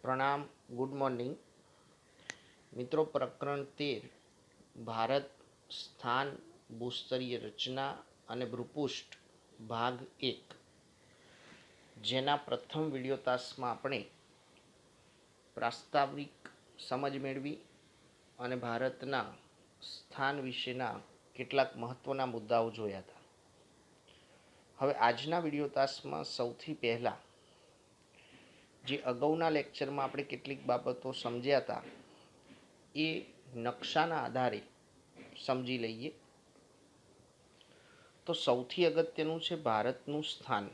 પ્રણામ. Good morning મિત્રો. પ્રકરણ 13 ભારત સ્થાન ભૂસ્તરીય રચના અને ભૂપૃષ્ઠ ભાગ 1, જેના પ્રથમ વિડીયો તાસમાં આપણે પ્રાસ્તાવિક સમજ મેળવી અને ભારતના સ્થાન વિશેના કેટલાક મહત્ત્વના મુદ્દાઓ જોયા હતા. હવે આજના વિડીયો તાસમાં સૌથી પહેલાં જે અગાઉના લેક્ચરમાં આપણે કેટલીક બાબતો સમજ્યા હતા એ નકશાના આધારે સમજી લઈએ. તો સૌથી અગત્યનું છે ભારતનું સ્થાન,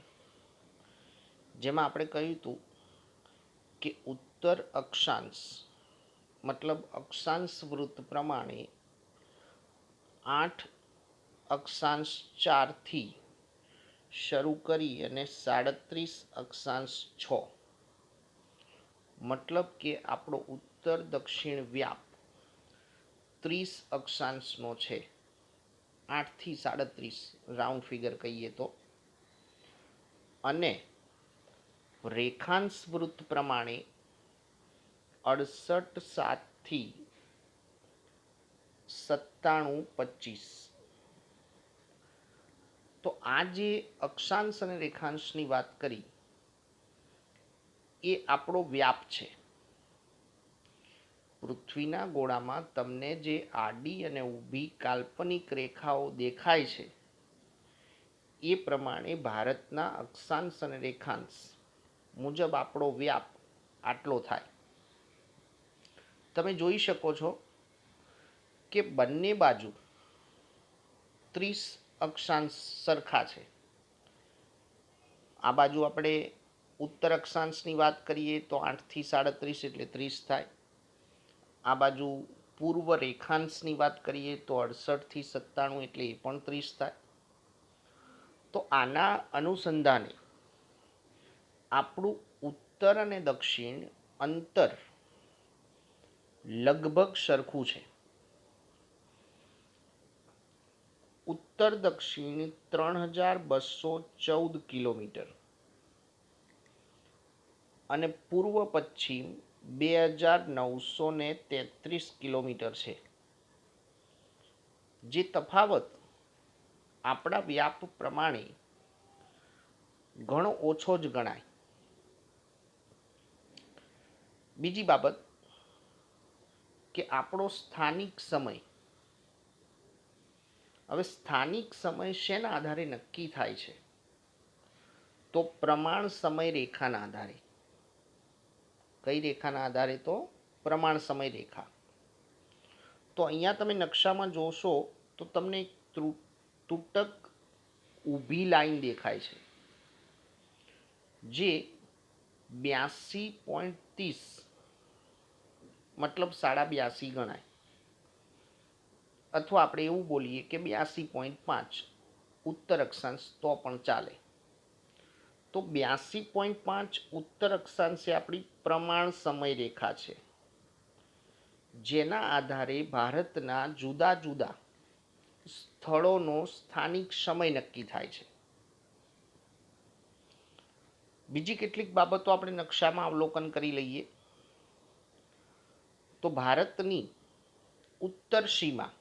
જેમાં આપણે કહ્યું હતું કે ઉત્તર અક્ષાંશ મતલબ અક્ષાંશ વૃત્ત પ્રમાણે 8 અક્ષાંશ 4થી શરૂ કરી અને 37 અક્ષાંશ 6, મતલબ કે આપણો ઉત્તર દક્ષિણ વ્યાપ 30 અક્ષાંશનો છે. 8 થી 37 રાઉન્ડ ફિગર કહીએ તો. અને રેખાંશ વૃત્ત પ્રમાણે 68 7થી 97 25. તો આ જે અક્ષાંશ અને રેખાંશની વાત કરી એ આપણો વ્યાપ છે. પૃથ્વીના ગોળામાં તમને જે આડી અને ઊભી કાલ્પનિક રેખાઓ દેખાય છે એ પ્રમાણે ભારતના અક્ષાંશ અને રેખાંશ મુજબ આપણો વ્યાપ આટલો થાય. તમે જોઈ શકો છો કે બંને બાજુ 30 અક્ષાંશ સરખા છે. આ બાજુ આપણે ઉત્તર અક્ષાંશની વાત કરીએ તો 8 થી 37 એટલે 30 થાય. આ બાજુ પૂર્વ રેખાંશની વાત કરીએ તો 68 થી 97 એટલે એ પણ 30 થાય. તો આના અનુસંધાને આપણું ઉત્તર અને દક્ષિણ અંતર લગભગ સરખું છે. ઉત્તર દક્ષિણ 3214 કિલોમીટર અને પૂર્વ પશ્ચિમ 2933 કિલોમીટર છે. જે તફાવત આપણા વ્યાપ પ્રમાણે ઘણો ઓછો જ ગણાય. બીજી બાબત કે આપણો સ્થાનિક સમય. હવે સ્થાનિક સમય શેના આધારે નક્કી થાય છે? તો પ્રમાણ સમય રેખાના આધારે. કઈ રેખાના આધારે? તો પ્રમાણ સમય રેખા. તો અહીંયા તમે નકશામાં જોશો તો તમને એક તૂટક ઊભી લાઈન દેખાય છે, જે 82.30 મતલબ 82.5 ગણાય, અથવા આપણે એવું બોલીએ કે 82.5 ઉત્તર અક્ષાંશ તો પણ ચાલે. તો 82.5 ઉત્તર અક્ષાંશે આપણી પ્રમાણ સમય રેખા છે, જેના આધારે ભારતના જુદા જુદા સ્થળોનો સ્થાનિક સમય નક્કી થાય છે. બીજી કેટલીક બાબતો આપણે નકશામાં અવલોકન કરી લઈએ. તો ભારતની ઉત્તર સીમા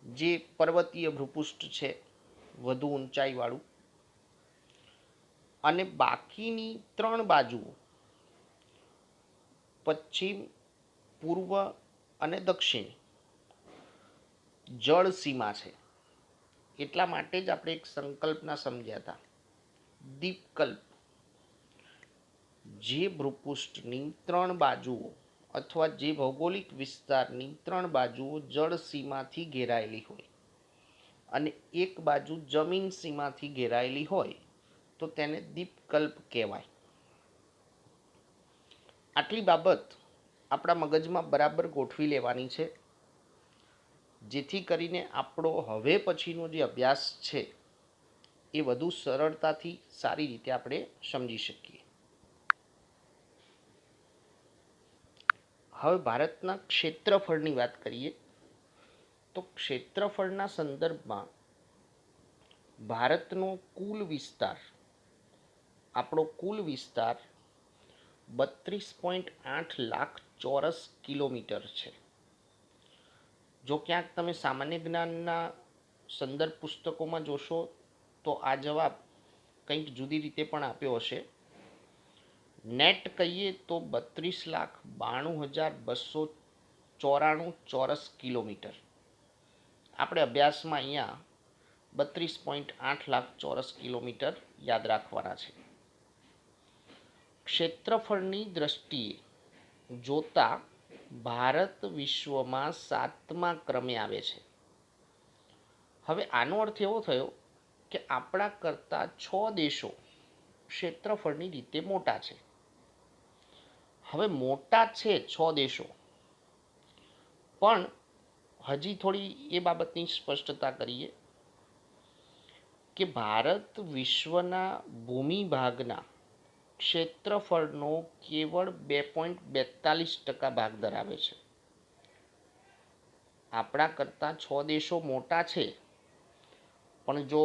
જે પર્વતીય ભૂપૃષ્ઠ છે, વધુ ઊંચાઈવાળું, અને બાકીની 3 બાજુઓ પશ્ચિમ, પૂર્વ અને દક્ષિણ જળ સીમા છે. એટલા માટે જ આપણે એક સંકલ્પના સમજ્યા હતા, દીપકલ્પ. જે ભૂપૃષ્ઠની 3 બાજુઓ અથવા જે ભૌગોલિક વિસ્તારની 3 બાજુઓ જળ સીમાથી ઘેરાયેલી હોય અને એક બાજુ જમીન સીમાથી ઘેરાયેલી હોય તો તેને દીપકલ્પ કહેવાય. આટલી બાબત આપણા મગજમાં બરાબર ગોઠવી લેવાની છે, જેથી કરીને આપણો હવે પછીનો જે અભ્યાસ છે એ વધુ સરળતાથી સારી રીતે આપણે સમજી શકીએ. હવે ભારતના ક્ષેત્રફળની વાત કરીએ તો ક્ષેત્રફળના સંદર્ભમાં ભારતનો કુલ વિસ્તાર, આપણો કુલ વિસ્તાર 32.8 લાખ ચોરસ કિલોમીટર છે. જો ક્યાંક તમે સામાન્ય જ્ઞાનના સંદર્ભ પુસ્તકોમાં જોશો તો આ જવાબ કંઈક જુદી રીતે પણ આપ્યો હશે. નેટ કહીએ તો 32,92,294 ચોરસ કિલોમીટર. આપણે અભ્યાસમાં અહીંયા 32.8 લાખ ચોરસ કિલોમીટર યાદ રાખવાના છે. ક્ષેત્રફળની દ્રષ્ટિએ જોતા ભારત વિશ્વમાં 7મા ક્રમે આવે છે. હવે આનો અર્થ એવો થયો કે આપણા કરતાં 6 દેશો ક્ષેત્રફળની રીતે મોટા છે. હવે મોટા છે 6 દેશો, પણ હજી થોડી એ બાબતની સ્પષ્ટતા કરીએ કે ભારત વિશ્વના ભૂમિભાગના ક્ષેત્રફળનો કેવળ 2.42% ભાગ ધરાવે છે. આપણા કરતાં 6 દેશો મોટા છે, પણ જો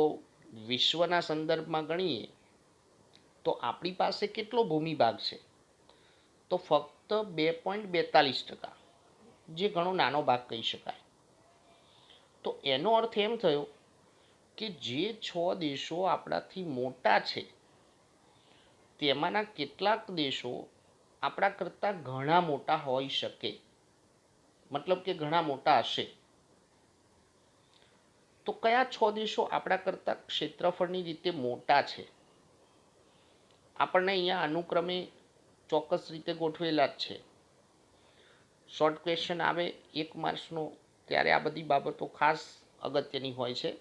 વિશ્વના સંદર્ભમાં ગણીએ તો આપણી પાસે કેટલો ભૂમિભાગ છે? તો ફક્ત 2.42%, જે ઘણો નાનો ભાગ કહી શકાય. તો એનો અર્થ એમ થયો કે જે 6 દેશો આપણાથી મોટા છે તેમાંના કેટલાક દેશો આપણા કરતાં ઘણા મોટા હોઈ શકે, મતલબ કે ઘણા મોટા હશે. તો કયા 6 દેશો આપણા કરતાં ક્ષેત્રફળની રીતે મોટા છે? આપણને અહીંયા અનુક્રમે ચોક્કસ રીતે ગોઠવેલા જ છે. શોર્ટ ક્વેશ્ચન આવે 1 માર્ક્સનો ત્યારે આ બધી બાબતો ખાસ અગત્યની હોય છે.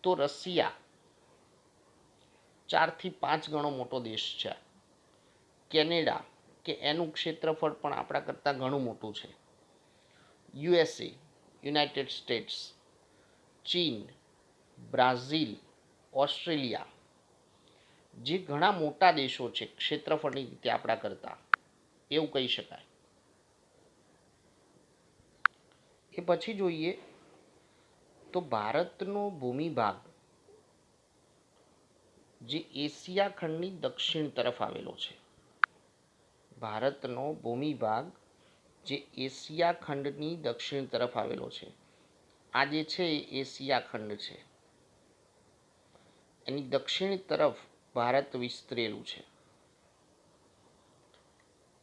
તો રશિયા 4 થી 5 ગણો મોટો દેશ છે. કેનેડા કે એનું ક્ષેત્રફળ પણ આપણા કરતાં ઘણું મોટું છે. USA, યુનાઇટેડ સ્ટેટ્સ, ચીન, બ્રાઝિલ, ઓસ્ટ્રેલિયા, જે ઘણા મોટા દેશો છે ક્ષેત્રફળની રીતે આપણા કરતાં, એવું કહી શકાય. એ પછી જોઈએ તો ભારતનો ભૂમિભાગ જે એશિયા ખંડની દક્ષિણ તરફ આવેલો છે. ભારતનો ભૂમિભાગ જે એશિયા ખંડની દક્ષિણ તરફ આવેલો છે. આ જે છે એ એશિયા ખંડ છે. એની દક્ષિણ તરફ ભારત વિસ્તરેલું છે.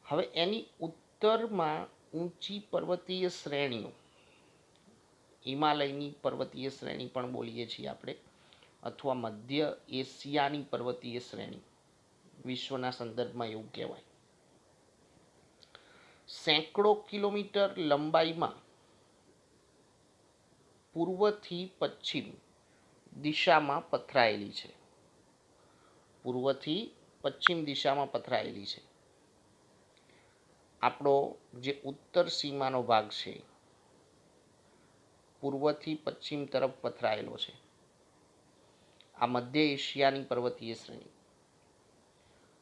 હવે એની ઉત્તરમાં ઊંચી પર્વતીય શ્રેણીઓ, હિમાલયની પર્વતીય શ્રેણી પણ બોલીએ છીએ આપણે, અથવા મધ્ય એશિયાની પર્વતીય શ્રેણી, વિશ્વના સંદર્ભમાં એવું કહેવાય. સેંકડો કિલોમીટર લંબાઈમાં પૂર્વથી પશ્ચિમ દિશામાં પથરાયેલી છે. પૂર્વથી પશ્ચિમ દિશામાં પથરાયેલી છે. આપણો જે ઉત્તર સીમાનો ભાગ છે પૂર્વથી પશ્ચિમ તરફ પથરાયેલો છે. આ મધ્ય એશિયાની પર્વતીય શ્રેણી.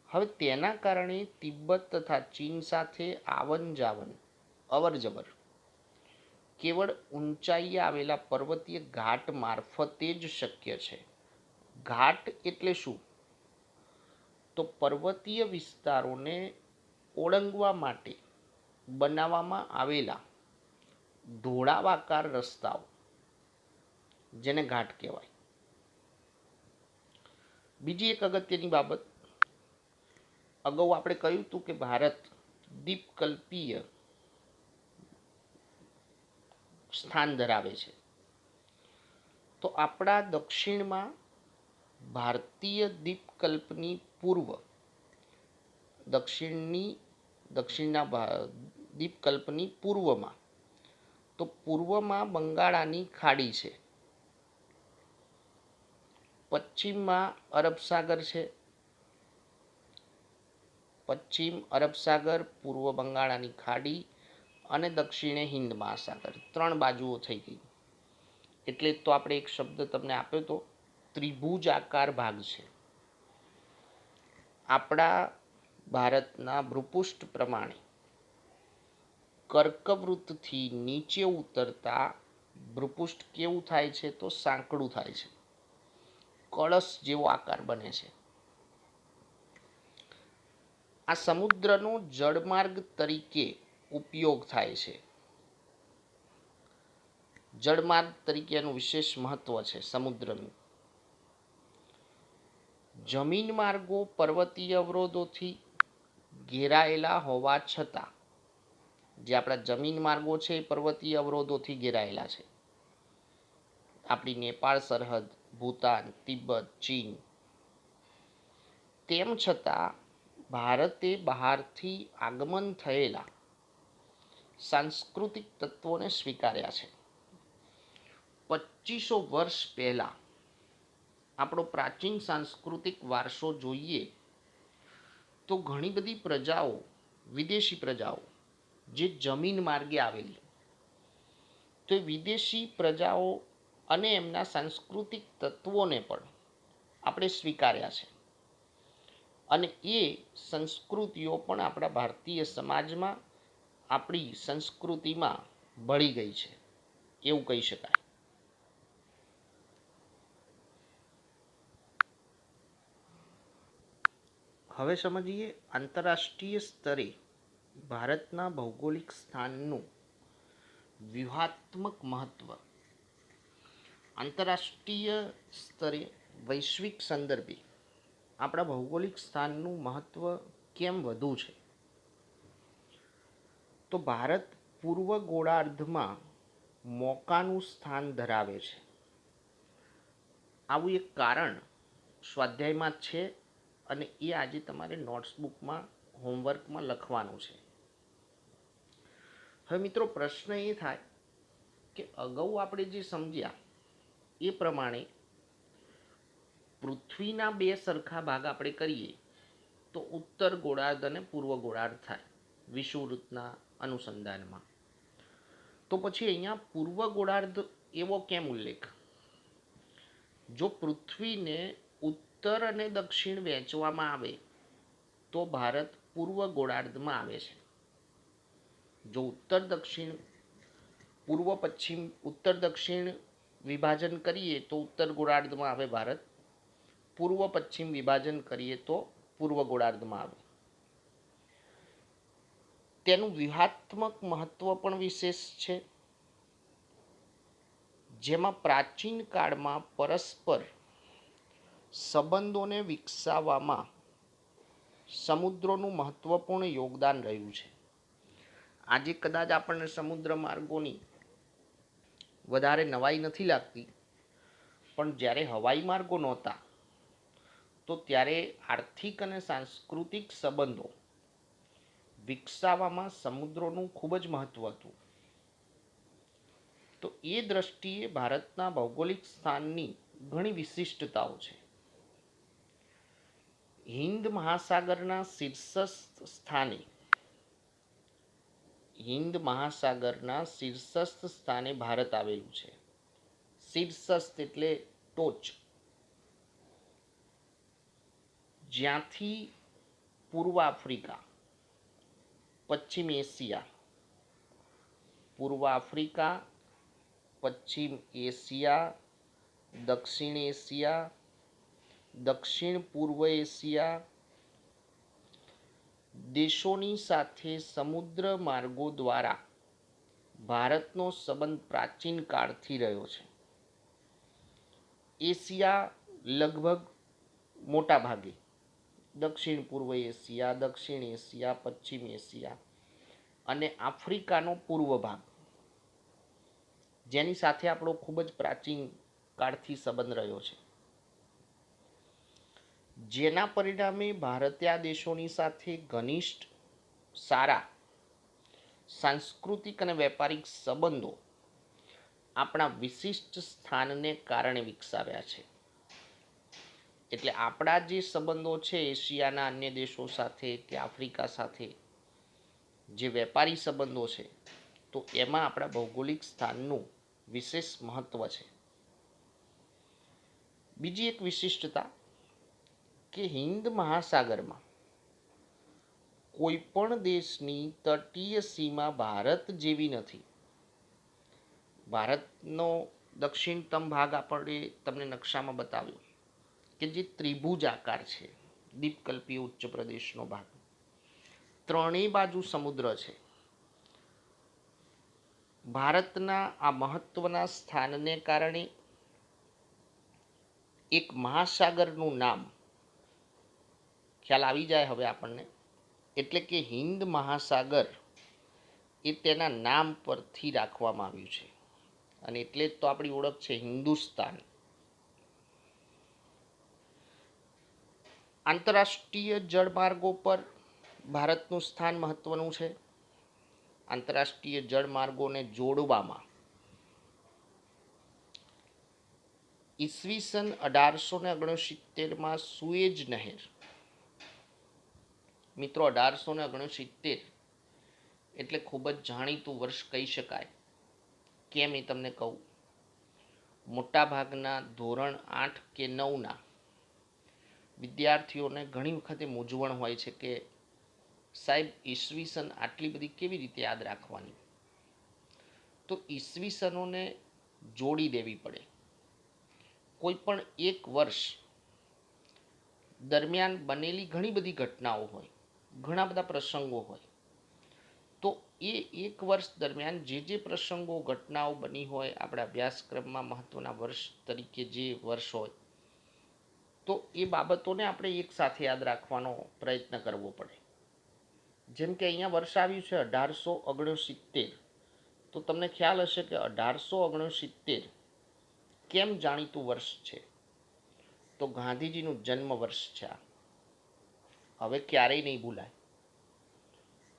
હવે તેના કારણે તિબ્બત તથા ચીન સાથે આવન જાવન, અવર જવર કેવળ ઊંચાઈએ આવેલા પર્વતીય ઘાટ મારફતે જ શક્ય છે. ઘાટ એટલે શું? તો પર્વતીય વિસ્તારોને ઓળંગવા માટે બનાવવામાં આવેલા ઢોળાવાકાર રસ્તાઓ, જેને ઘાટ કહેવાય. બીજી એક અગત્યની બાબત, અગાઉ આપણે કહ્યું હતું કે ભારત દ્વીપકલ્પીય સ્થાન ધરાવે છે. તો આપણા દક્ષિણમાં ભારતીય દ્વીપકલ્પની પૂર્વ, દક્ષિણના દ્વીપકલ્પની પૂર્વમાં, તો પૂર્વમાં બંગાળાની ખાડી છે, પશ્ચિમમાં અરબ સાગર છે. પશ્ચિમ અરબ સાગર, પૂર્વ બંગાળાની ખાડી અને દક્ષિણે હિન્દ મહાસાગર, 3 બાજુઓ થઈ ગઈ. એટલે તો આપણે એક શબ્દ તમને આપ્યો તો, ત્રિભુજાકાર ભાગ છે. આપણા ભારતના ભૂપૃષ્ઠ પ્રમાણે કર્કવૃતથી નીચે ઉતરતા ભૂપૃષ્ઠ કેવું થાય છે? તો સાંકડું થાય છે, કળશ જેવો આકાર બને છે. આ સમુદ્રનો જળમાર્ગ તરીકે ઉપયોગ થાય છે. જળમાર્ગ તરીકે એનું વિશેષ મહત્વ છે સમુદ્રનું. જમીન માર્ગો પર્વતીય અવરોધોથી ઘેરાયેલા હોવા છતાં, જે આપણા જમીન માર્ગો છે એ પર્વતીય અવરોધોથી ઘેરાયેલા છે. આપણી નેપાળ સરહદ, ભૂતાન, તિબ્બત, ચીન, તેમ છતાં ભારતે બહારથી આગમન થયેલા સાંસ્કૃતિક તત્વોને સ્વીકાર્યા છે. 2500 વર્ષ પહેલા આપણો પ્રાચીન સાંસ્કૃતિક વારસો જોઈએ તો ઘણી બધી પ્રજાઓ, વિદેશી પ્રજાઓ જે જમીન માર્ગે આવેલી, તો એ વિદેશી પ્રજાઓ અને એમના સાંસ્કૃતિક તત્વોને પણ આપણે સ્વીકાર્યા છે. અને એ સંસ્કૃતિઓ પણ આપણા ભારતીય સમાજમાં, આપણી સંસ્કૃતિમાં ભળી ગઈ છે એવું કહી શકાય. હવે સમજીએ આંતરરાષ્ટ્રીય સ્તરે ભારતના ભૌગોલિક સ્થાનનું વ્યૂહાત્મક મહત્વ. આંતરરાષ્ટ્રીય સ્તરે વૈશ્વિક સંદર્ભે આપણા ભૌગોલિક સ્થાનનું મહત્વ કેમ વધુ છે? તો ભારત પૂર્વ ગોળાર્ધમાં મોકાનું સ્થાન ધરાવે છે. આવું એક કારણ સ્વાધ્યાયમાં છે અને એ આજે તમારે નોટ્સબુકમાં, હોમવર્કમાં લખવાનું છે. હવે મિત્રો પ્રશ્ન એ થાય કે અગાઉ આપણે જે સમજ્યા એ પ્રમાણે પૃથ્વીના બે સરખા ભાગ આપણે કરીએ તો ઉત્તર ગોળાર્ધ અને પૂર્વ ગોળાર્ધ થાય વિષુવવૃત્તના અનુસંધાનમાં. તો પછી અહીંયા પૂર્વ ગોળાર્ધ એવો કેમ ઉલ્લેખ? જો પૃથ્વીને ઉત્તર અને દક્ષિણ વહેંચવામાં આવે તો ભારત પૂર્વ ગોળાર્ધમાં આવે છે. જો ઉત્તર દક્ષિણ, પૂર્વ પશ્ચિમ, ઉત્તર દક્ષિણ વિભાજન કરીએ તો ઉત્તર ગોળાર્ધમાં આવે ભારત. પૂર્વ પશ્ચિમ વિભાજન કરીએ તો પૂર્વ ગોળાર્ધમાં આવે. તેનું વ્યૂહાત્મક મહત્વ પણ વિશેષ છે, જેમાં પ્રાચીન કાળમાં પરસ્પર સંબંધોને વિકસાવવામાં સમુદ્રોનું મહત્વપૂર્ણ યોગદાન રહ્યું છે. આજે કદાચ આપણને સમુદ્ર માર્ગોની વધારે નવાઈ નથી લાગતી, પણ જ્યારે હવાઈ માર્ગો નહોતા તો ત્યારે આર્થિક અને સાંસ્કૃતિક સંબંધો વિકસાવવામાં સમુદ્રોનું ખૂબ જ મહત્વ હતું. તો એ દ્રષ્ટિએ ભારતના ભૌગોલિક સ્થાનની ઘણી વિશિષ્ટતાઓ છે. હિન્દ મહાસાગરના શીર્ષસ્થ સ્થાને, હિન્દ મહાસાગરના શીર્ષસ્થ સ્થાને ભારત આવેલું છે. શીર્ષસ્થ એટલે ટોચ, જ્યાંથી પૂર્વ આફ્રિકા, પશ્ચિમ એશિયા, પૂર્વ આફ્રિકા, પશ્ચિમ એશિયા, દક્ષિણ એશિયા, દક્ષિણ પૂર્વ એશિયા દેશોની સાથે સમુદ્ર માર્ગો દ્વારા ભારતનો સંબંધ પ્રાચીન કાળથી રહ્યો છે. એશિયા લગભગ મોટા ભાગે, દક્ષિણ પૂર્વ એશિયા, દક્ષિણ એશિયા, પશ્ચિમ એશિયા અને આફ્રિકાનો પૂર્વ ભાગ, જેની સાથે આપણો ખૂબ જ પ્રાચીન કાળથી સંબંધ રહ્યો છે, જેના પરિણામે ભારતે આ દેશોની સાથે ઘનિષ્ઠ, સારા સાંસ્કૃતિક અને વેપારિક સંબંધો આપણા વિશિષ્ટ સ્થાનને કારણે વિકસાવ્યા છે. એટલે આપણા જે સંબંધો છે એશિયાના અન્ય દેશો સાથે કે આફ્રિકા સાથે, જે વેપારી સંબંધો છે, તો એમાં આપણા ભૌગોલિક સ્થાનનું વિશેષ મહત્વ છે. બીજી એક વિશિષ્ટતા કે હિન્દ મહાસાગરમાં કોઈ પણ દેશની તટીય સીમા ભારત જેવી નથી. ભારતનો દક્ષિણતમ ભાગ આપણે તમને નકશામાં બતાવ્યો કે જે ત્રિભુજ આકાર છે, દીપકલ્પી ઉચ્ચ પ્રદેશનો ભાગ, ત્રણેય બાજુ સમુદ્ર છે. ભારતના આ મહત્વના સ્થાનને કારણે એક મહાસાગરનું નામ ખ્યાલ આવી જાય હવે આપણને, એટલે કે હિન્દ મહાસાગર એ તેના નામ પરથી રાખવામાં આવ્યું છે, અને એટલે જ તો આપણી ઓળખ છે હિન્દુસ્તાન. આંતરરાષ્ટ્રીય જળમાર્ગો પર ભારતનું સ્થાન મહત્વનું છે. આંતરરાષ્ટ્રીય જળમાર્ગોને જોડવામાં ઈસવીસન 1869માં સુએજ નહેર, મિત્રો 1869 એટલે ખૂબ જ જાણીતું વર્ષ કહી શકાય. કેમ એ તમને કહું. મોટાભાગના ધોરણ 8 કે 9ના વિદ્યાર્થીઓને ઘણી વખતે મૂંઝવણ હોય છે કે સાહેબ ઈસવીસન આટલી બધી કેવી રીતે યાદ રાખવાની. તો ઈસવીસનોને જોડી દેવી પડે. કોઈ પણ એક વર્ષ દરમિયાન બનેલી ઘણી બધી ઘટનાઓ હોય, ઘણા બધા પ્રસંગો હોય, તો એ એક વર્ષ દરમિયાન જે પ્રસંગો ઘટનાઓ બની હોય, આપણા અભ્યાસક્રમમાં મહત્વના વર્ષ તરીકે જે વર્ષ હોય, તો એ બાબતોને આપણે એક સાથે યાદ રાખવાનો પ્રયત્ન કરવો પડે. જેમ કે અહીંયા વર્ષ આવ્યું છે 1869, તો તમને ખ્યાલ હશે કે 1869 કેમ જાણીતું વર્ષ છે. તો ગાંધીજીનું જન્મ વર્ષ છે આ. હવે ક્યારેય નહીં ભૂલાય.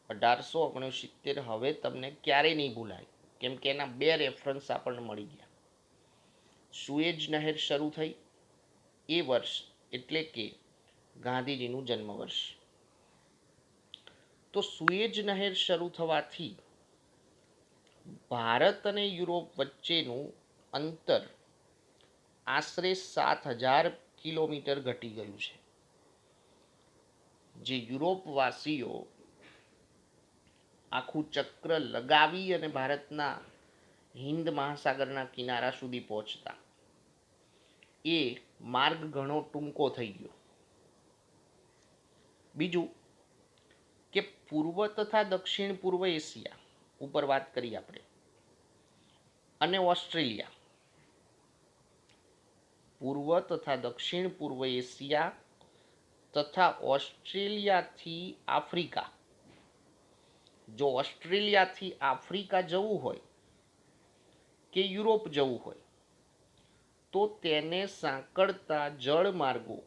1869 હવે તમને ક્યારેય નહીં ભૂલાય, કેમ કે એના બે રેફરન્સ આપણને મળી ગયા. સુએજ નહેર શરૂ થઈ એ વર્ષ એટલે કે ગાંધીજીનું જન્મ વર્ષ. તો સુએજ નહેર શરૂ થવાથી ભારત અને યુરોપ વચ્ચેનું અંતર આશરે 7000 કિલોમીટર ઘટી ગયું છે. જે યુરોપવાસીઓ આખું ચક્ર લગાવી અને ભારતના હિન્દ મહાસાગરના કિનારા સુધી પહોંચતા, એ માર્ગ ઘણો ટૂંકો થઈ ગયો. બીજું કે પૂર્વ તથા દક્ષિણ પૂર્વ એશિયા ઉપર વાત કરી આપણે, અને ઓસ્ટ્રેલિયા, પૂર્વ તથા દક્ષિણ પૂર્વ એશિયા તથા ઓસ્ટ્રેલિયાથી આફ્રિકા. જો ઓસ્ટ્રેલિયાથી આફ્રિકા જવું હોય કે યુરોપ જવું હોય, તો તેને સાંકળતા જળમાર્ગો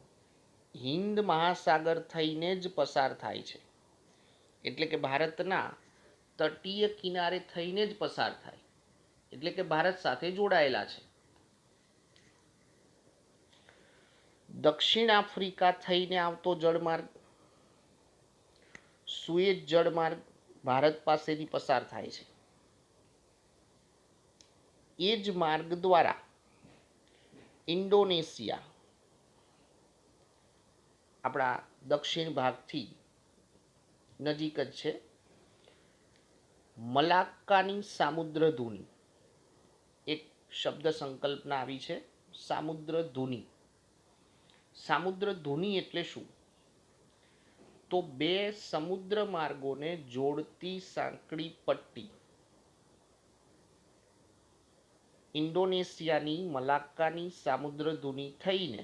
હિન્દ મહાસાગર થઈને જ પસાર થાય છે. એટલે કે ભારતના તટીય કિનારે થઈને જ પસાર થાય, એટલે કે ભારત સાથે જોડાયેલા છે. દક્ષિણ આફ્રિકા થઈને આવતો જળમાર્ગ સુએજ જળમાર્ગ ભારત પાસેથી પસાર થાય છે. એ જ માર્ગ દ્વારા ઇન્ડોનેશિયા, આપણા દક્ષિણ ભાગથી નજીક જ છે, મલાક્કાની સામુદ્રધુની, એક શબ્દ સંકલ્પના આવી છે, સામુદ્રધુની. સામુદ્રધુની એટલે શું? તો બે સમુદ્ર માર્ગોને જોડતી સાંકડી પટ્ટી. ઇન્ડોનેશિયાની મલાક્કાની સામુદ્રધુની થઈને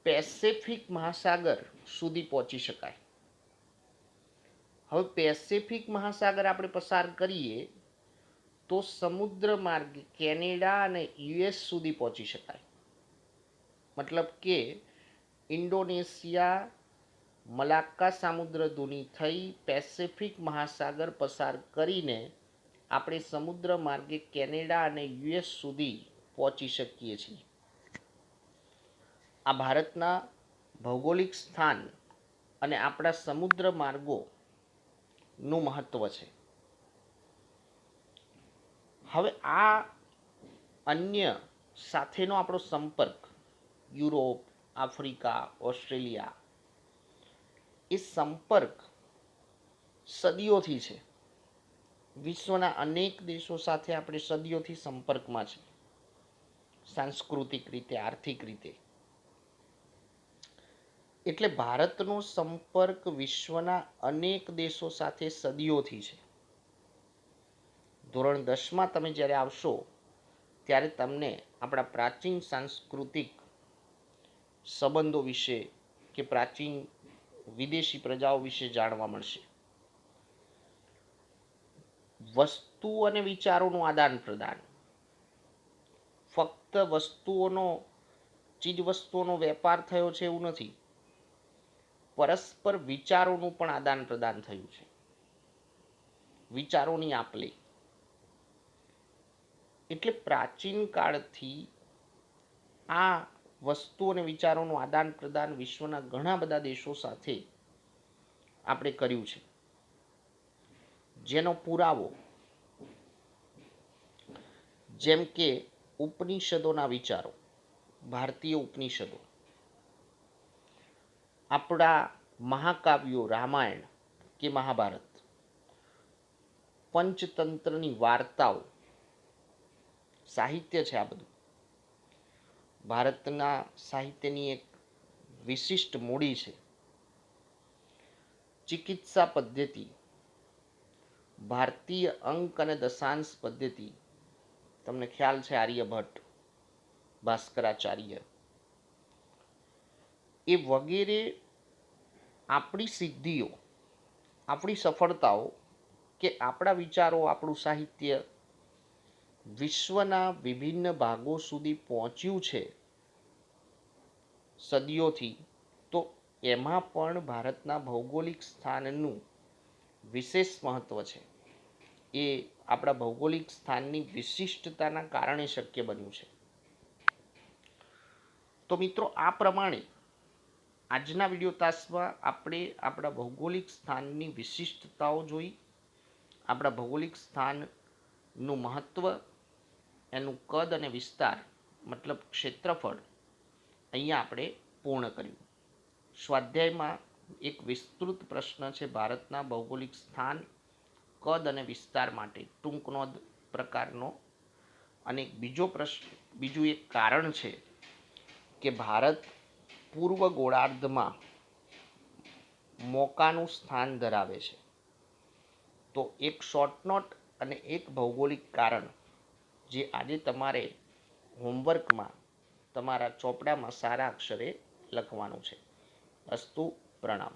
પેસેફિક મહાસાગર સુધી પહોંચી શકાય. હવે પેસેફિક મહાસાગર આપણે પસાર કરીએ તો સમુદ્ર માર્ગે કેનેડા અને યુએસ સુધી પહોંચી શકાય. મતલબ કે ઇન્ડોનેશિયા મલાક્કા સામુદ્રધુની થઈ પેસેફિક મહાસાગર પસાર કરીને આપણે સમુદ્ર માર્ગે કેનેડા અને યુએસ સુધી પહોંચી શકીએ છીએ. આ ભારતના ભૌગોલિક સ્થાન અને આપણા સમુદ્ર માર્ગોનું મહત્વ છે. હવે આ અન્ય સાથેનો આપણો સંપર્ક યુરોપ, આફ્રિકા, ઓસ્ટ્રેલિયા, એ સંપર્ક સદીઓથી છે. વિશ્વના અનેક દેશો સાથે આપણે સદીઓથી સંપર્કમાં છે, સાંસ્કૃતિક રીતે, આર્થિક રીતે. એટલે ભારતનો સંપર્ક વિશ્વના અનેક દેશો સાથે સદીઓથી છે. ધોરણ 10માં તમે જ્યારે આવશો ત્યારે તમને આપણા પ્રાચીન સાંસ્કૃતિક સંબંધો વિશે કે પ્રાચીન વિદેશી પ્રજાઓ વિશે જાણવા મળશે. વસ્તુ અને વિચારોનું આદાન પ્રદાન, ફક્ત ચીજ વસ્તુઓનો વેપાર થયો છે એવું નથી, પરસ્પર વિચારોનું પણ આદાન પ્રદાન થયું છે. વિચારોની આપલે. એટલે પ્રાચીન કાળથી આ વસ્તુ અને વિચારોનું આદાન પ્રદાન વિશ્વના ઘણા બધા દેશો સાથે આપણે કર્યું છે, જેનો પુરાવો જેમ કે ઉપનિષદોના વિચારો, ભારતીય ઉપનિષદો, આપણા મહાકાવ્યો રામાયણ કે મહાભારત, પંચતંત્રની વાર્તાઓ, સાહિત્ય છે. આ બધું ભારતના સાહિત્યની એક વિશિષ્ટ મૂડી છે. ચિકિત્સા પદ્ધતિ, ભારતીય અંક અને દશાંશ પદ્ધતિ, તમને ખ્યાલ છે આર્યભટ્ટ, ભાસ્કરાચાર્ય, એ વગેરે આપણી સિદ્ધિઓ, આપણી સફળતાઓ કે આપણા વિચારો, આપણું સાહિત્ય વિશ્વના વિભિન્ન ભાગો સુધી પહોંચ્યું છે સદીઓથી, તો એમાં પણ ભારતના ભૌગોલિક સ્થાનનું વિશેષ મહત્વ છે. એ આપણા ભૌગોલિક સ્થાનની વિશિષ્ટતાના કારણે શક્ય બન્યું છે. તો મિત્રો, આ પ્રમાણે આજના વિડીયો તાસમાં આપણે આપણા ભૌગોલિક સ્થાનની વિશિષ્ટતાઓ જોઈ, આપણા ભૌગોલિક સ્થાનનું મહત્વ, એનું કદ અને વિસ્તાર મતલબ ક્ષેત્રફળ અહીંયા આપણે પૂર્ણ કર્યું. સ્વાધ્યાયમાં એક વિસ્તૃત પ્રશ્ન છે ભારતના ભૌગોલિક સ્થાન, કદ અને વિસ્તાર માટે ટૂંક નોંધ પ્રકારનો, અને બીજું એક કારણ છે કે ભારત પૂર્વ ગોળાર્ધમાં મોકાનું સ્થાન ધરાવે છે. તો એક શોર્ટ નોટ અને એક ભૌગોલિક કારણ જે આજે તમારે હોમવર્કમાં તમારા ચોપડામાં સારા અક્ષરે લખવાનું છે. અસ્તુ, પ્રણામ.